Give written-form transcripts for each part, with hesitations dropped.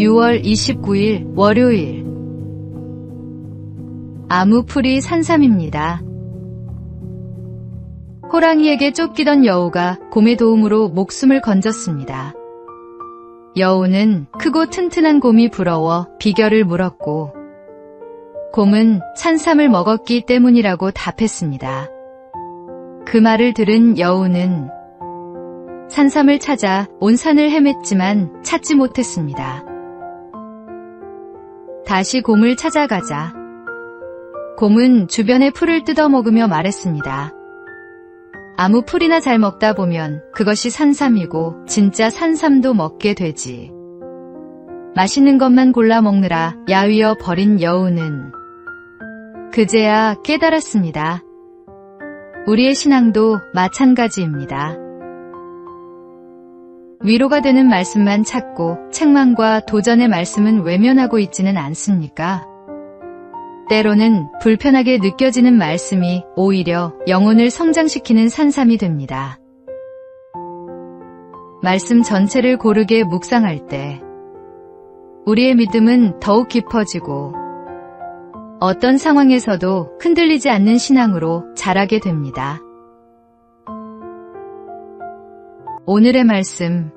6월 29일 월요일. 아무풀이 산삼입니다. 호랑이에게 쫓기던 여우가 곰의 도움으로 목숨을 건졌습니다. 여우는 크고 튼튼한 곰이 부러워 비결을 물었고, 곰은 산삼을 먹었기 때문이라고 답했습니다. 그 말을 들은 여우는 산삼을 찾아 온 산을 헤맸지만 찾지 못했습니다. 다시 곰을 찾아가자 곰은 주변의 풀을 뜯어먹으며 말했습니다. 아무 풀이나 잘 먹다 보면 그것이 산삼이고 진짜 산삼도 먹게 되지. 맛있는 것만 골라 먹느라 야위어 버린 여우는 그제야 깨달았습니다. 우리의 신앙도 마찬가지입니다. 위로가 되는 말씀만 찾고 책망과 도전의 말씀은 외면하고 있지는 않습니까? 때로는 불편하게 느껴지는 말씀이 오히려 영혼을 성장시키는 산삼이 됩니다. 말씀 전체를 고르게 묵상할 때 우리의 믿음은 더욱 깊어지고 어떤 상황에서도 흔들리지 않는 신앙으로 자라게 됩니다. 오늘의 말씀,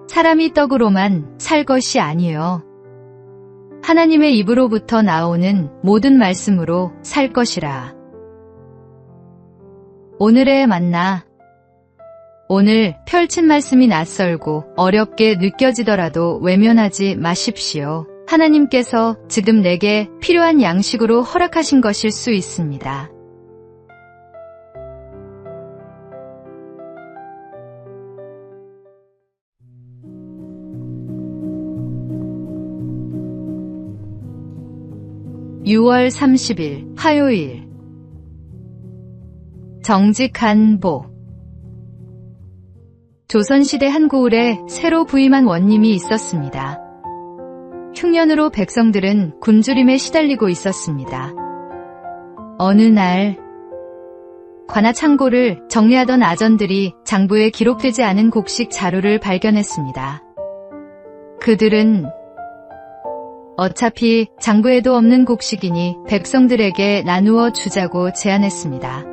사람이 떡으로만 살 것이 아니요 하나님의 입으로부터 나오는 모든 말씀으로 살 것이라. 오늘의 만나. 오늘 펼친 말씀이 낯설고 어렵게 느껴지더라도 외면하지 마십시오. 하나님께서 지금 내게 필요한 양식으로 허락하신 것일 수 있습니다. (6월 30일) 화요일. 정직한 복. 조선시대 한 고을에 새로 부임한 원님이 있었습니다. 흉년으로 백성들은 굶주림에 시달리고 있었습니다. 어느 날 관아창고를 정리하던 아전들이 장부에 기록되지 않은 곡식 자료를 발견했습니다. 그들은 어차피 장부에도 없는 곡식이니 백성들에게 나누어 주자고 제안했습니다.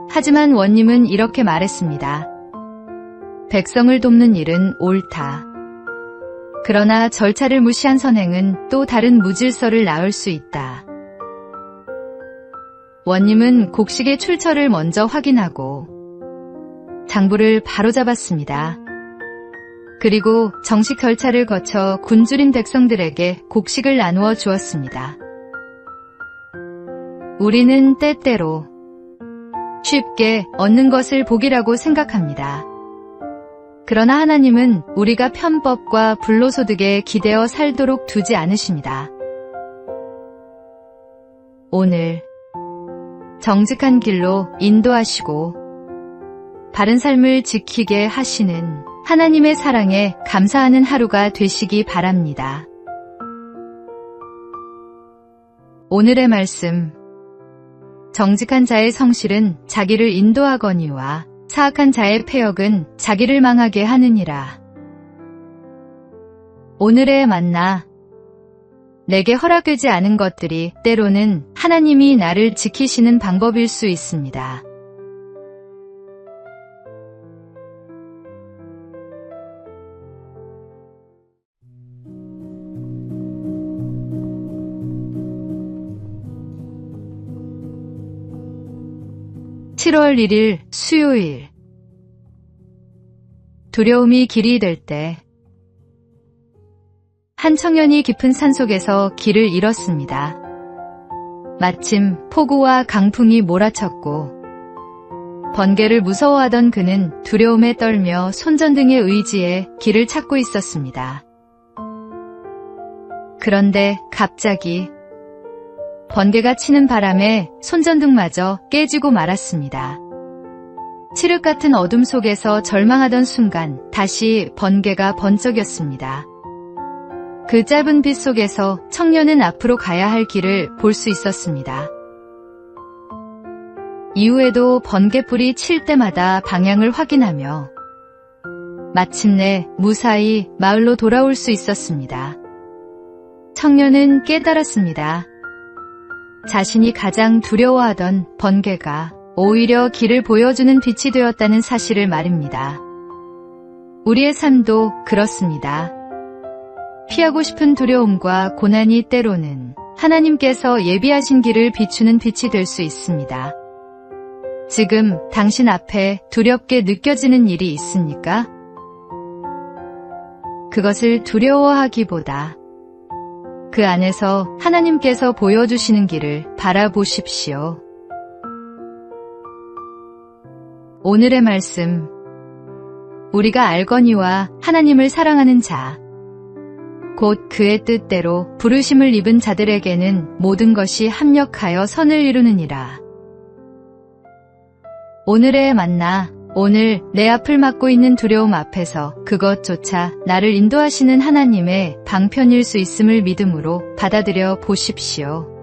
하지만 원님은 이렇게 말했습니다. 백성을 돕는 일은 옳다. 그러나 절차를 무시한 선행은 또 다른 무질서를 낳을 수 있다. 원님은 곡식의 출처를 먼저 확인하고 장부를 바로잡았습니다. 그리고 정식 절차를 거쳐 굶주린 백성들에게 곡식을 나누어 주었습니다. 우리는 때때로 쉽게 얻는 것을 복이라고 생각합니다. 그러나 하나님은 우리가 편법과 불로소득에 기대어 살도록 두지 않으십니다. 오늘 정직한 길로 인도하시고 바른 삶을 지키게 하시는 하나님의 사랑에 감사하는 하루가 되시기 바랍니다. 오늘의 말씀. 정직한 자의 성실은 자기를 인도하거니와 사악한 자의 패역은 자기를 망하게 하느니라. 오늘의 만나. 내게 허락되지 않은 것들이 때로는 하나님이 나를 지키시는 방법일 수 있습니다. (7월 1일) 수요일. 두려움이 길이 될 때 한 청년이 깊은 산속에서 길을 잃었습니다. 마침 폭우와 강풍이 몰아쳤고 번개를 무서워하던 그는 두려움에 떨며 손전등의 의지에 길을 찾고 있었습니다. 그런데 갑자기 번개가 치는 바람에 손전등마저 깨지고 말았습니다. 칠흑 같은 어둠 속에서 절망하던 순간 다시 번개가 번쩍였습니다. 그 짧은 빛 속에서 청년은 앞으로 가야 할 길을 볼 수 있었습니다. 이후에도 번개불이 칠 때마다 방향을 확인하며 마침내 무사히 마을로 돌아올 수 있었습니다. 청년은 깨달았습니다. 자신이 가장 두려워하던 번개가 오히려 길을 보여주는 빛이 되었다는 사실을 말입니다. 우리의 삶도 그렇습니다. 피하고 싶은 두려움과 고난이 때로는 하나님께서 예비하신 길을 비추는 빛이 될 수 있습니다. 지금 당신 앞에 두렵게 느껴지는 일이 있습니까? 그것을 두려워하기보다 그 안에서 하나님께서 보여주시는 길을 바라보십시오. 오늘의 말씀, 우리가 알거니와 하나님을 사랑하는 자, 곧 그의 뜻대로 부르심을 입은 자들에게는 모든 것이 합력하여 선을 이루느니라. 오늘의 만나, 오늘 내 앞을 막고 있는 두려움 앞에서 그것조차 나를 인도하시는 하나님의 방편일 수 있음을 믿음으로 받아들여 보십시오.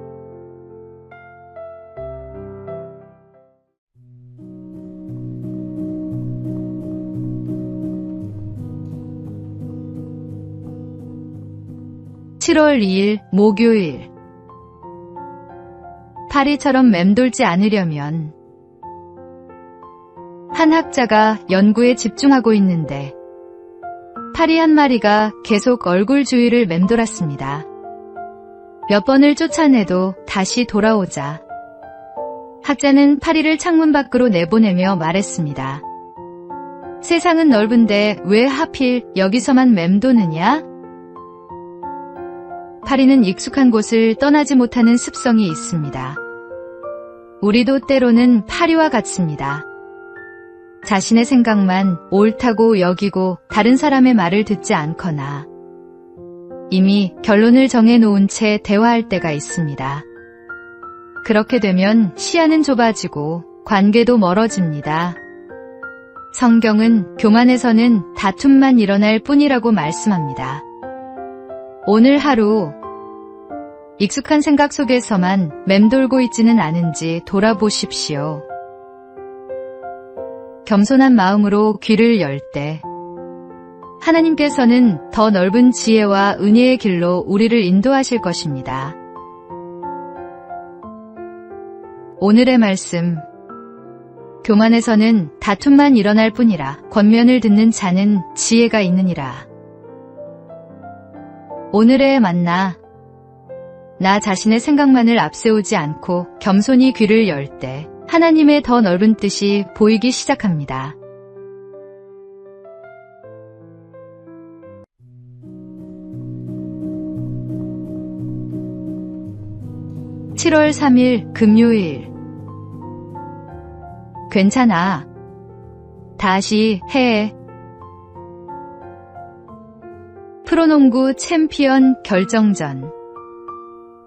(7월 2일) 목요일. 파리처럼 맴돌지 않으려면 한 학자가 연구에 집중하고 있는데 파리 한 마리가 계속 얼굴 주위를 맴돌았습니다. 몇 번을 쫓아내도 다시 돌아오자 학자는 파리를 창문 밖으로 내보내며 말했습니다. 세상은 넓은데 왜 하필 여기서만 맴도느냐? 파리는 익숙한 곳을 떠나지 못하는 습성이 있습니다. 우리도 때로는 파리와 같습니다. 자신의 생각만 옳다고 여기고 다른 사람의 말을 듣지 않거나 이미 결론을 정해놓은 채 대화할 때가 있습니다. 그렇게 되면 시야는 좁아지고 관계도 멀어집니다. 성경은 교만에서는 다툼만 일어날 뿐이라고 말씀합니다. 오늘 하루 익숙한 생각 속에서만 맴돌고 있지는 않은지 돌아보십시오. 겸손한 마음으로 귀를 열 때 하나님께서는 더 넓은 지혜와 은혜의 길로 우리를 인도하실 것입니다. 오늘의 말씀, 교만에서는 다툼만 일어날 뿐이라 권면을 듣는 자는 지혜가 있느니라. 오늘의 만나, 나 자신의 생각만을 앞세우지 않고 겸손히 귀를 열 때 하나님의 더 넓은 뜻이 보이기 시작합니다. (7월 3일) 금요일. 괜찮아. 다시 해. 프로농구 챔피언 결정전.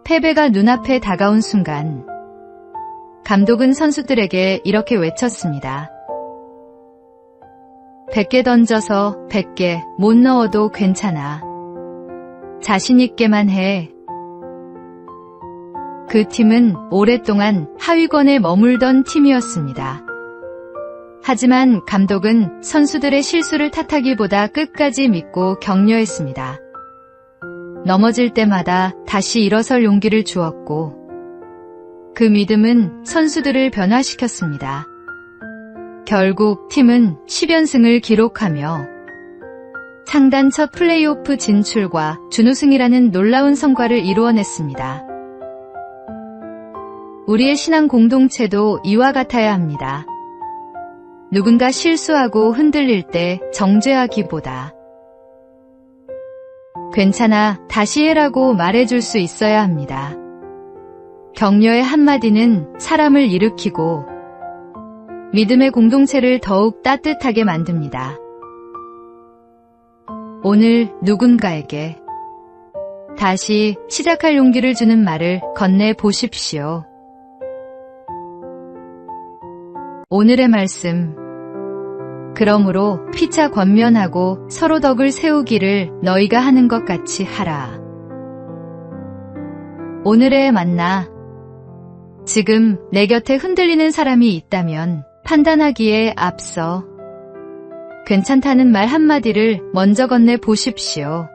패배가 눈앞에 다가온 순간 감독은 선수들에게 이렇게 외쳤습니다. 100개 던져서 100개 못 넣어도 괜찮아. 자신 있게만 해. 그 팀은 오랫동안 하위권에 머물던 팀이었습니다. 하지만 감독은 선수들의 실수를 탓하기보다 끝까지 믿고 격려했습니다. 넘어질 때마다 다시 일어설 용기를 주었고 그 믿음은 선수들을 변화시켰습니다. 결국 팀은 10연승을 기록하며 창단 첫 플레이오프 진출과 준우승이라는 놀라운 성과를 이루어냈습니다. 우리의 신앙 공동체도 이와 같아야 합니다. 누군가 실수하고 흔들릴 때 정죄하기보다 괜찮아, 다시 해라고 말해줄 수 있어야 합니다. 격려의 한마디는 사람을 일으키고 믿음의 공동체를 더욱 따뜻하게 만듭니다. 오늘 누군가에게 다시 시작할 용기를 주는 말을 건네보십시오. 오늘의 말씀, 그러므로 피차 권면하고 서로 덕을 세우기를 너희가 하는 것 같이 하라. 오늘의 만나, 지금 내 곁에 흔들리는 사람이 있다면 판단하기에 앞서 괜찮다는 말 한마디를 먼저 건네 보십시오.